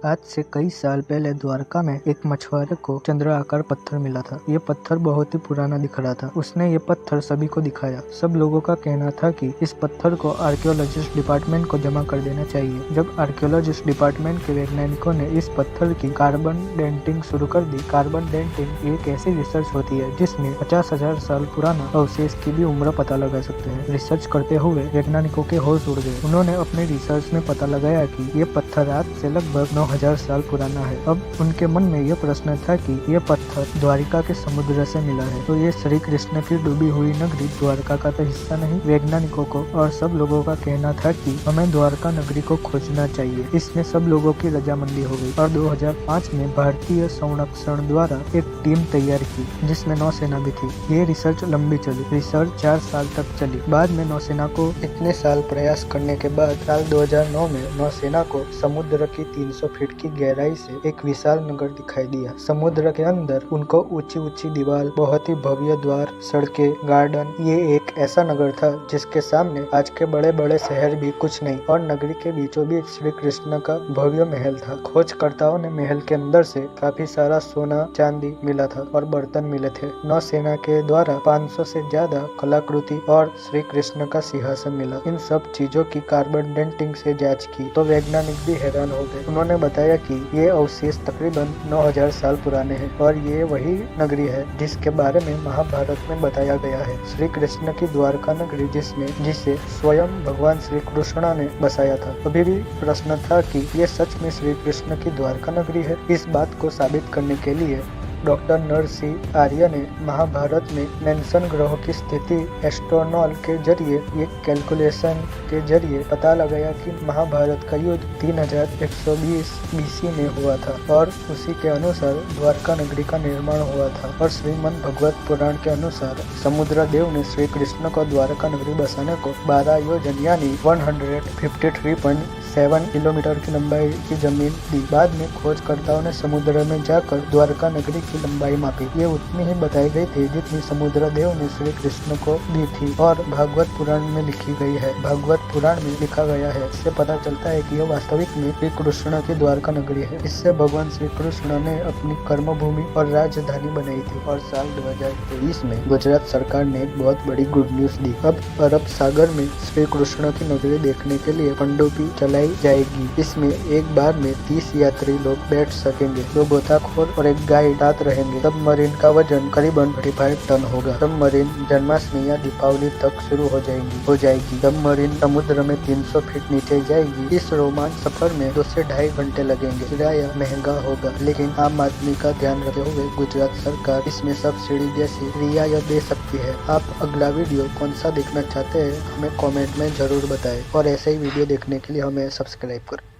आज से कई साल पहले द्वारका में एक मछुआरे को चंद्राकार पत्थर मिला था। ये पत्थर बहुत ही पुराना दिख रहा था। उसने ये पत्थर सभी को दिखाया। सब लोगों का कहना था कि इस पत्थर को आर्कियोलॉजिस्ट डिपार्टमेंट को जमा कर देना चाहिए। जब आर्कियोलॉजिस्ट डिपार्टमेंट के वैज्ञानिकों ने इस पत्थर की कार्बन डेंटिंग शुरू कर दी। कार्बन डेंटिंग एक ऐसी रिसर्च होती है जिसमें 50,000 साल पुराना अवशेष की भी उम्र पता लगा सकते हैं। रिसर्च करते हुए वैज्ञानिकों के होश उड़ गए। उन्होंने अपने रिसर्च में पता लगाया कि ये पत्थर आज से लगभग 9,000 साल पुराना है। अब उनके मन में यह प्रश्न था कि ये पत्थर द्वारिका के समुद्र से मिला है, तो ये श्री कृष्ण की डूबी हुई नगरी द्वारका का तो हिस्सा नहीं। वैज्ञानिकों को और सब लोगों का कहना था कि हमें द्वारका नगरी को खोजना चाहिए। इसमें सब लोगों की रजामंदी हो गई और 2005 में भारतीय संरक्षण द्वारा एक टीम तैयार की जिसमें नौसेना भी थी। ये रिसर्च लंबी चली। रिसर्च 4 साल तक चली। बाद में नौसेना को इतने साल प्रयास करने के बाद साल 2009 में नौसेना को समुद्र की 300 फीट की गहराई से एक विशाल नगर दिखाई दिया। समुद्र के अंदर उनको ऊंची ऊंची दीवार, बहुत ही भव्य द्वार, सड़कें, गार्डन। ये एक ऐसा नगर था जिसके सामने आज के बड़े बड़े शहर भी कुछ नहीं और नगरी के बीचों बीच श्री कृष्ण का भव्य महल था। खोजकर्ताओं ने महल के अंदर से काफी सारा सोना चांदी मिला था और बर्तन मिले थे। नौसेना के द्वारा 500 से ज्यादा कलाकृति और श्री कृष्ण का सिंहासन मिला। इन सब चीजों की कार्बन डेंटिंग से जांच की तो वैज्ञानिक भी हैरान हो गए। उन्होंने बताया कि ये अवशेष तकरीबन 9,000 साल पुराने हैं और ये वही नगरी है जिसके बारे में महाभारत में बताया गया है। श्री कृष्ण की द्वारका नगरी जिसे स्वयं भगवान श्री कृष्ण ने बसाया था। अभी भी प्रश्न था कि ये सच में श्री कृष्ण की द्वारका नगरी है। इस बात को साबित करने के लिए डॉक्टर नरसिंह आर्य ने महाभारत में मेंशन ग्रहों की स्थिति एस्ट्रोनॉल के जरिए एक कैलकुलेशन के जरिए पता लगाया कि महाभारत का युद्ध 3120 बीसी में हुआ था और उसी के अनुसार द्वारका नगरी का निर्माण हुआ था। और श्रीमद् भगवत पुराण के अनुसार समुद्र देव ने श्री कृष्ण को द्वारका नगरी बसाने को 12 योजन यानी 153.7 किलोमीटर की लंबाई की जमीन दी। बाद में खोजकर्ताओं ने समुद्र में जाकर द्वारका नगरी की लंबाई मापी। ये उतनी ही बताई गई थी जितनी समुद्र देव ने श्री कृष्ण को दी थी और भागवत पुराण में लिखी गई है। भागवत पुराण में लिखा गया है। इससे पता चलता है कि यह वास्तविक में श्री कृष्ण की द्वारका नगरी है। इससे भगवान श्री कृष्ण ने अपनी कर्म भूमि और राजधानी बनाई थी। और साल 2023 में गुजरात सरकार ने एक बहुत बड़ी गुड न्यूज दी। अब अरब सागर में श्री कृष्ण की नगरी देखने के लिए पनडुब्बी चलाई जाएगी। इसमें एक बार में 30 यात्री लोग बैठ सकेंगे। 2 गोताखोर और एक गाइड साथ रहेंगे। सबमरीन का वजन करीबन 35 टन होगा। सबमरीन जन्माष्टमी या दीपावली तक शुरू हो जाएगी। सबमरीन समुद्र में 300 फीट नीचे जाएगी। इस रोमांच सफर में 2 से 2.5 घंटे लगेंगे। किराया महंगा होगा लेकिन आम आदमी का ध्यान रखते हुए गुजरात सरकार इसमें सब्सिडी जैसी रियायत दे सकती है। आप अगला वीडियो कौन सा देखना चाहते हैं हमें कमेंट में जरूर बताएं और ऐसे ही वीडियो देखने के लिए हमें सब्सक्राइब करें।